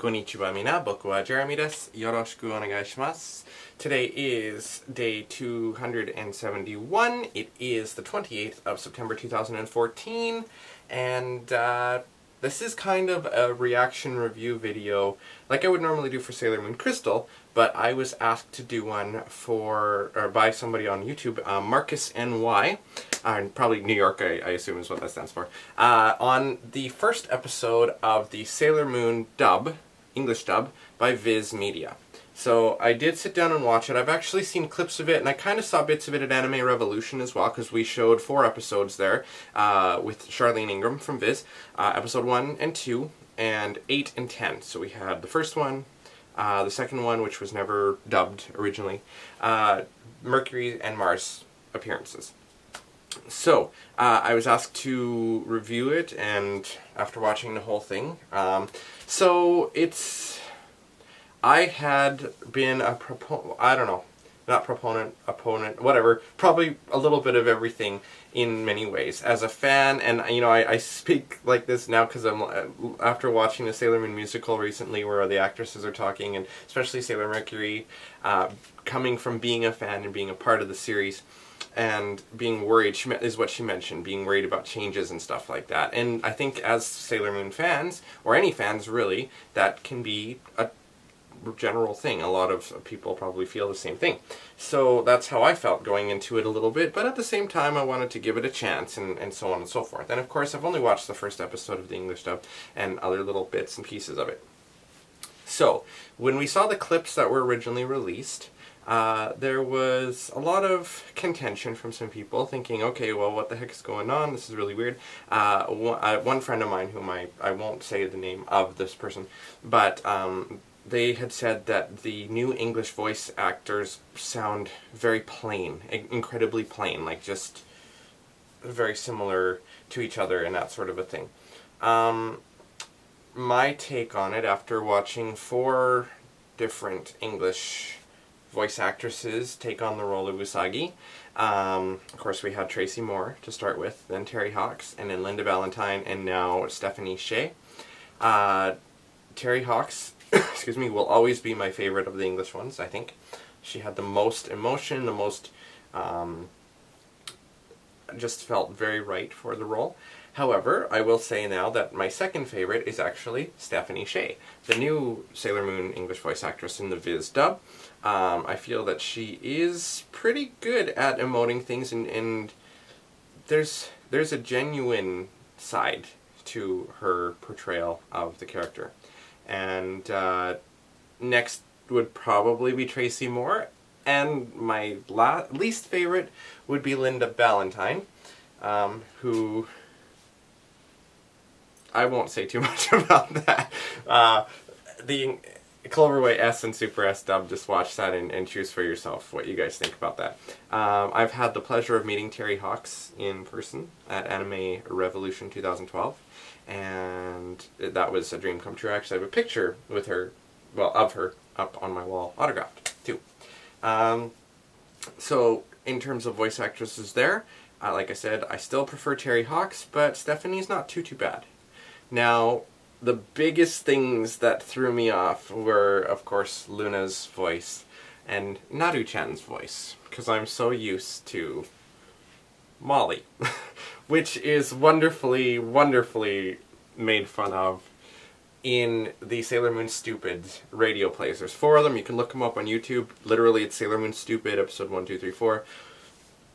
Konnichiwa mina, boku wa Jeremy desu. Yoroshiku onegaishimasu. Today is day 271. It is the 28th of September 2014, and this is kind of a reaction review video like I would normally do for Sailor Moon Crystal, but I was asked to do one by somebody on YouTube, Marcus NY, probably New York, I assume is what that stands for, on the first episode of the Sailor Moon dub, English dub, by Viz Media. So I did sit down and watch it. I've actually seen clips of it, and I kind of saw bits of it at Anime Revolution as well, because we showed 4 episodes there with Charlene Ingram from Viz, episode 1 and 2, and 8 and 10. So we had the first one, the second one, which was never dubbed originally, Mercury and Mars appearances. So, I was asked to review it, and after watching the whole thing, I had been a opponent, whatever, probably a little bit of everything in many ways. As a fan, and you know, I speak like this now because I'm, after watching the Sailor Moon musical recently where the actresses are talking, and especially Sailor Mercury, coming from being a fan and being a part of the series, and being worried, is what she mentioned, being worried about changes and stuff like that. And I think as Sailor Moon fans, or any fans really, that can be a general thing. A lot of people probably feel the same thing. So that's how I felt going into it a little bit, but at the same time I wanted to give it a chance, and so on and so forth. And of course I've only watched the first episode of the English dub and other little bits and pieces of it. So when we saw the clips that were originally released, there was a lot of contention from some people thinking, okay, well, what the heck is going on? This is really weird. One friend of mine, whom I won't say the name of this person, but they had said that the new English voice actors sound very plain, incredibly plain, like just very similar to each other and that sort of a thing. My take on it, after watching 4 different English voice actresses take on the role of Usagi. Of course, we had Tracy Moore to start with, then Terry Hawks, and then Linda Valentine, and now Stephanie Sheh. Terry Hawks, excuse me, will always be my favorite of the English ones, I think. She had the most emotion, the most, just felt very right for the role. However, I will say now that my second favorite is actually Stephanie Sheh, the new Sailor Moon English voice actress in the Viz dub. I feel that she is pretty good at emoting things, and there's a genuine side to her portrayal of the character. And next would probably be Tracy Moore, and my least favorite would be Linda Valentine, who I won't say too much about that. The Cloverway S and Super S dub, just watch that and choose for yourself what you guys think about that. I've had the pleasure of meeting Terry Hawks in person at Anime Revolution 2012, and that was a dream come true. Actually, I have a picture with her, well, of her, up on my wall, autographed, too. So, in terms of voice actresses there, like I said, I still prefer Terry Hawks, but Stephanie's not too bad. Now, the biggest things that threw me off were, of course, Luna's voice and Naru-chan's voice, because I'm so used to Molly, which is wonderfully, wonderfully made fun of in the Sailor Moon Stupid radio plays. There's 4 of them. You can look them up on YouTube. Literally, it's Sailor Moon Stupid, episode 1, 2, 3, 4.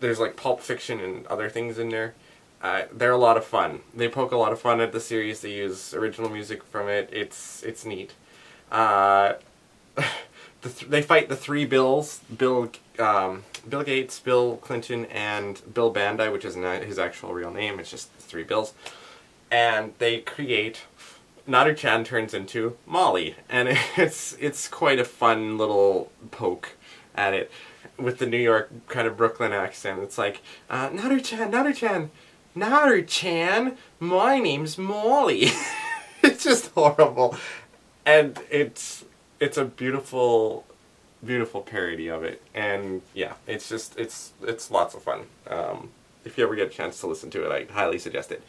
There's like Pulp Fiction and other things in there. They're a lot of fun. They poke a lot of fun at the series. They use original music from it. It's neat. They fight the 3 Bills: Bill Gates, Bill Clinton, and Bill Bandai, which isn't his actual real name. It's just the 3 Bills. And they create, Naru-chan turns into Molly, and it's quite a fun little poke at it with the New York kind of Brooklyn accent. It's like, Naru-chan, Naru-chan, Naru-chan, my name's Molly. It's just horrible. And it's a beautiful, beautiful parody of it. And yeah, it's lots of fun. If you ever get a chance to listen to it, I highly suggest it.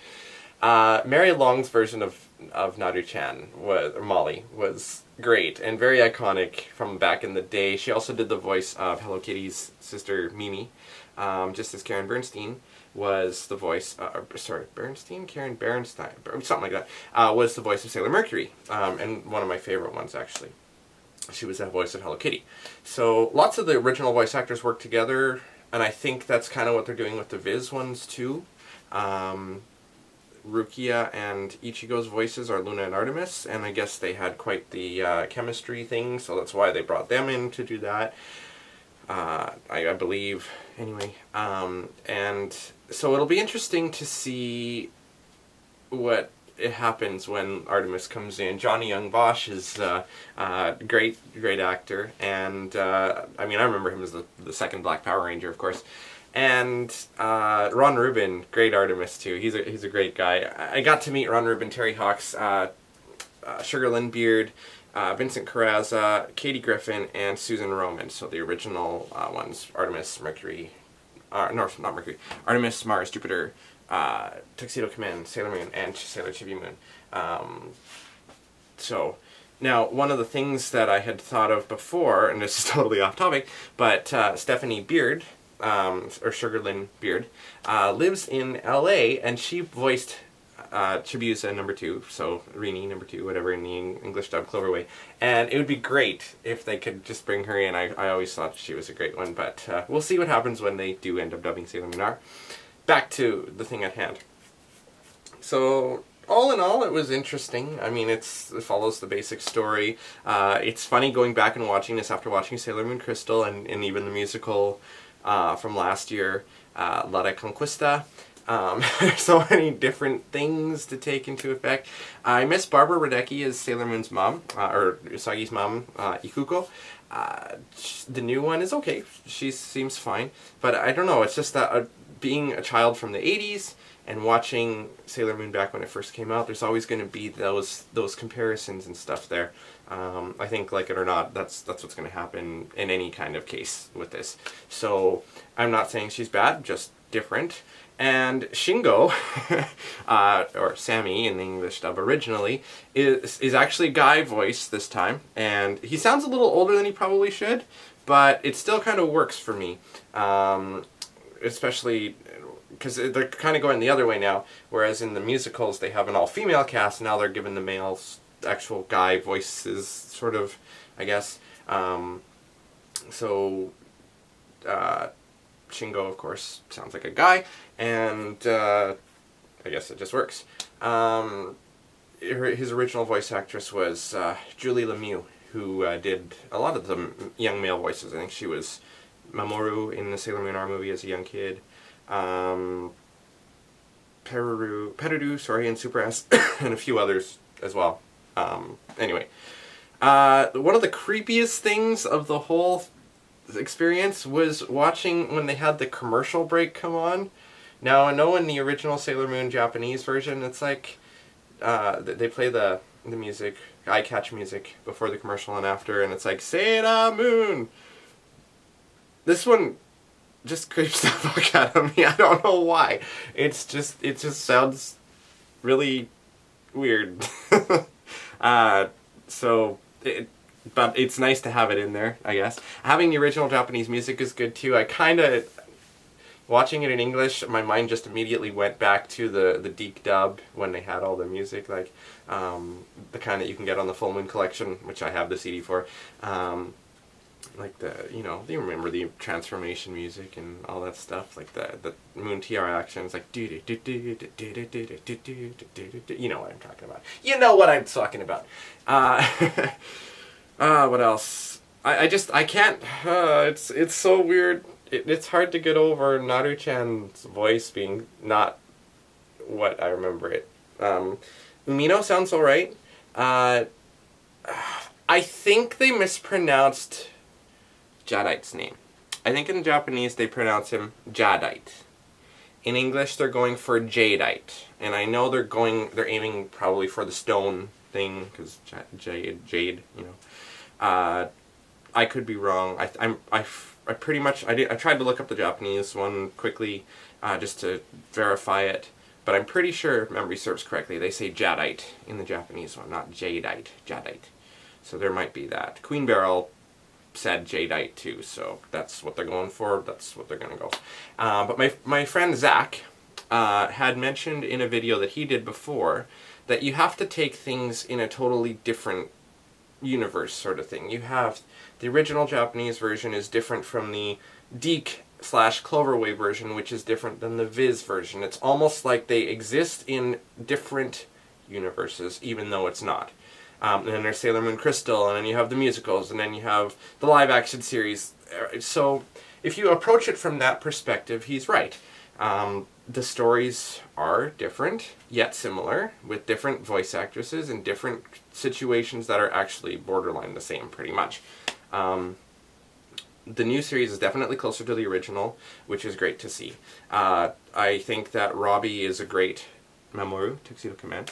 Mary Long's version of Naru-chan was or Molly was great and very iconic from back in the day. She also did the voice of Hello Kitty's sister Mimi, just as Karen Bernstein was the voice. Bernstein, Karen Bernstein, something like that. Was the voice of Sailor Mercury, and one of my favorite ones actually. She was the voice of Hello Kitty. So lots of the original voice actors worked together, and I think that's kind of what they're doing with the Viz ones too. Rukia and Ichigo's voices are Luna and Artemis, and I guess they had quite the chemistry thing, so that's why they brought them in to do that. I believe, anyway. And so it'll be interesting to see what it happens when Artemis comes in. Johnny Young Bosch is great actor, and I mean, I remember him as the second Black Power Ranger, of course. And Ron Rubin, great Artemis too. He's a great guy. I got to meet Ron Rubin, Terry Hawks, Sugar Lynn Beard, Vincent Carrazza, Katie Griffin, and Susan Roman. So the original ones: Artemis, Mercury, no, not Mercury. Artemis, Mars, Jupiter, Tuxedo Command, Sailor Moon, and Sailor Chibi Moon. So. Now, one of the things that I had thought of before, and this is totally off topic, but Stephanie Beard, or Sugar Lynn Beard, lives in LA, and she voiced Chibiusa #2, so Rini #2, whatever, in the English dub Cloverway. And it would be great if they could just bring her in. I always thought she was a great one, but we'll see what happens when they do end up dubbing Sailor Moon R. Back to the thing at hand. So, all in all, it was interesting. I mean, it follows the basic story. It's funny going back and watching this after watching Sailor Moon Crystal and even the musical from last year, La Reconquista. There's so many different things to take into effect. I miss Barbara Radecki as Sailor Moon's mom, or Usagi's mom, Ikuko. The new one is okay. She seems fine. But I don't know, it's just that being a child from the 80s and watching Sailor Moon back when it first came out, there's always going to be those comparisons and stuff there. I think, like it or not, that's what's going to happen in any kind of case with this. So I'm not saying she's bad, just different. And Shingo, or Sammy in the English dub originally, is actually Guy voice this time, and he sounds a little older than he probably should, but it still kind of works for me, especially because they're kind of going the other way now, whereas in the musicals they have an all-female cast, now they're giving the males actual guy voices, sort of, I guess. Shingo, of course, sounds like a guy, and I guess it just works. His original voice actress was Julie Lemieux, who did a lot of the young male voices. I think she was Mamoru in the Sailor Moon R movie as a young kid. Peru, and Super S, and a few others as well. Anyway, one of the creepiest things of the whole experience was watching when they had the commercial break come on. Now, I know in the original Sailor Moon Japanese version, it's like they play the music, eye-catch music, before the commercial and after, and it's like, Sailor Moon! This one just creeps the fuck out of me. I don't know why. It just sounds really weird. But it's nice to have it in there, I guess. Having the original Japanese music is good too. Watching it in English, my mind just immediately went back to the Deke dub when they had all the music, like the kind that you can get on the Full Moon Collection, which I have the CD for. Like you remember the transformation music and all that stuff, like the Moon TR actions, like you know what I'm talking about. You know what I'm talking about. What else? I can't. It's so weird. It's hard to get over Naru-chan's voice being not what I remember it. Umino sounds alright. I think they mispronounced Jadeite's name. I think in Japanese they pronounce him Jadeite. In English they're going for Jadeite. And I know they're aiming probably for the stone thing, because jade, you know. I could be wrong. I tried to look up the Japanese one quickly, just to verify it, but I'm pretty sure, if memory serves correctly, they say Jadeite in the Japanese one, not Jadeite, Jadeite. So there might be that. Queen Beryl said Jadeite too, so that's what they're going for, that's what they're going to go. But my friend Zach had mentioned in a video that he did before that you have to take things in a totally different universe sort of thing. You have the original Japanese version is different from the DiC/Cloverway version, which is different than the Viz version. It's almost like they exist in different universes, even though it's not. And then there's Sailor Moon Crystal, and then you have the musicals, and then you have the live-action series. So if you approach it from that perspective, he's right. The stories are different, yet similar, with different voice actresses and different situations that are actually borderline the same, pretty much. The new series is definitely closer to the original, which is great to see. I think that Robbie is a great Mamoru, Tuxedo Command.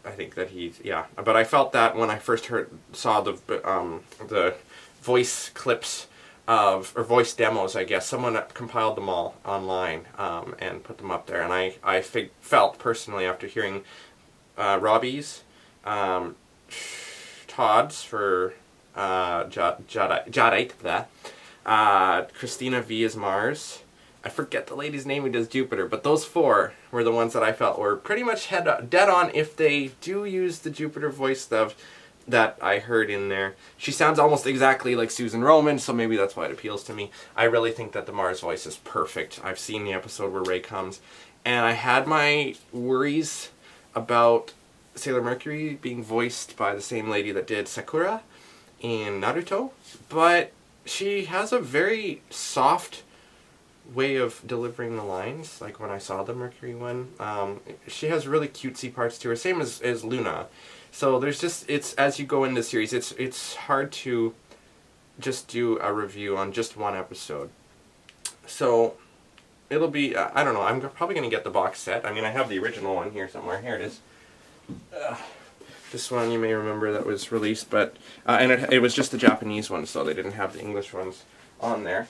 I think that he's, yeah. But I felt that when I first saw the voice clips or voice demos, I guess. Someone compiled them all online and put them up there. And I felt personally after hearing Robbie's, Todd's for Jadeite, Christina V is Mars. I forget the lady's name who does Jupiter, but those four were the ones that I felt were pretty much dead on if they do use the Jupiter voice stuff that I heard in there. She sounds almost exactly like Susan Roman, so maybe that's why it appeals to me. I really think that the Mars voice is perfect. I've seen the episode where Ray comes, and I had my worries about Sailor Mercury being voiced by the same lady that did Sakura in Naruto, but she has a very soft way of delivering the lines. Like when I saw the Mercury one, she has really cutesy parts to her, same as Luna. So there's just, it's, as you go in the series, it's hard to just do a review on just one episode. So it'll be, I don't know, I'm probably going to get the box set. I mean, I have the original one here somewhere. Here it is. This one you may remember that was released, but and it was just the Japanese one, so they didn't have the English ones on there.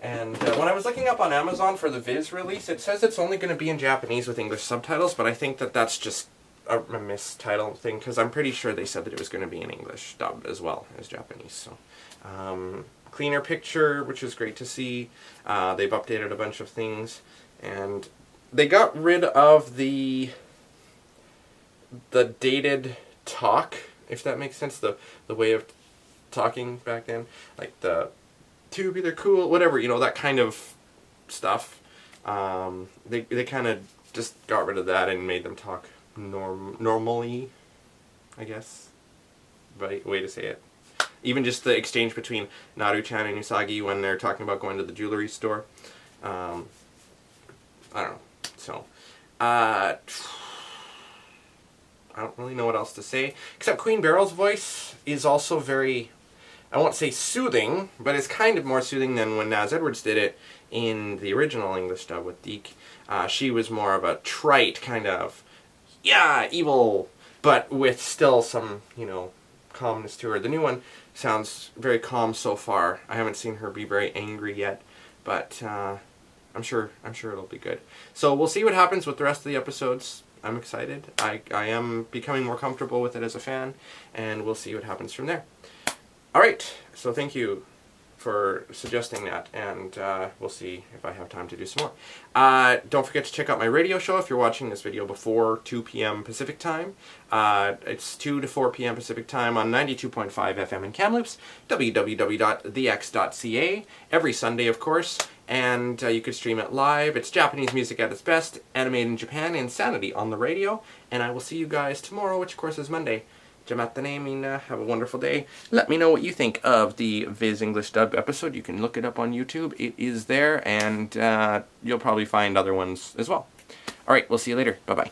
And when I was looking up on Amazon for the Viz release, it says it's only going to be in Japanese with English subtitles, but I think that that's just a mistitle thing, because I'm pretty sure they said that it was going to be in English dub as well as Japanese. So cleaner picture, which is great to see. They've updated a bunch of things, and they got rid of the dated talk, if that makes sense, the way of talking back then, like the tubular cool, whatever, you know, that kind of stuff. They kind of just got rid of that and made them talk normally, I guess, right way to say it. Even just the exchange between Naru-chan and Usagi when they're talking about going to the jewelry store. I don't know. So, I don't really know what else to say, except Queen Beryl's voice is also very, I won't say soothing, but it's kind of more soothing than when Naz Edwards did it in the original English dub with DiC. She was more of a trite kind of, yeah, evil, but with still some, you know, calmness to her. The new one sounds very calm so far. I haven't seen her be very angry yet, but I'm sure it'll be good. So we'll see what happens with the rest of the episodes. I'm excited. I am becoming more comfortable with it as a fan, and we'll see what happens from there. Alright, so thank you for suggesting that, and we'll see if I have time to do some more. Don't forget to check out my radio show if you're watching this video before 2 p.m. Pacific time. It's 2 to 4 p.m. Pacific time on 92.5 FM in Kamloops, www.thex.ca, every Sunday, of course, and you could stream it live. It's Japanese music at its best, animated in Japan, Insanity on the radio, and I will see you guys tomorrow, which of course is Monday. Jamatta Mina, have a wonderful day. Let me know what you think of the Viz English dub episode. You can look it up on YouTube. It is there, and you'll probably find other ones as well. Alright, we'll see you later. Bye-bye.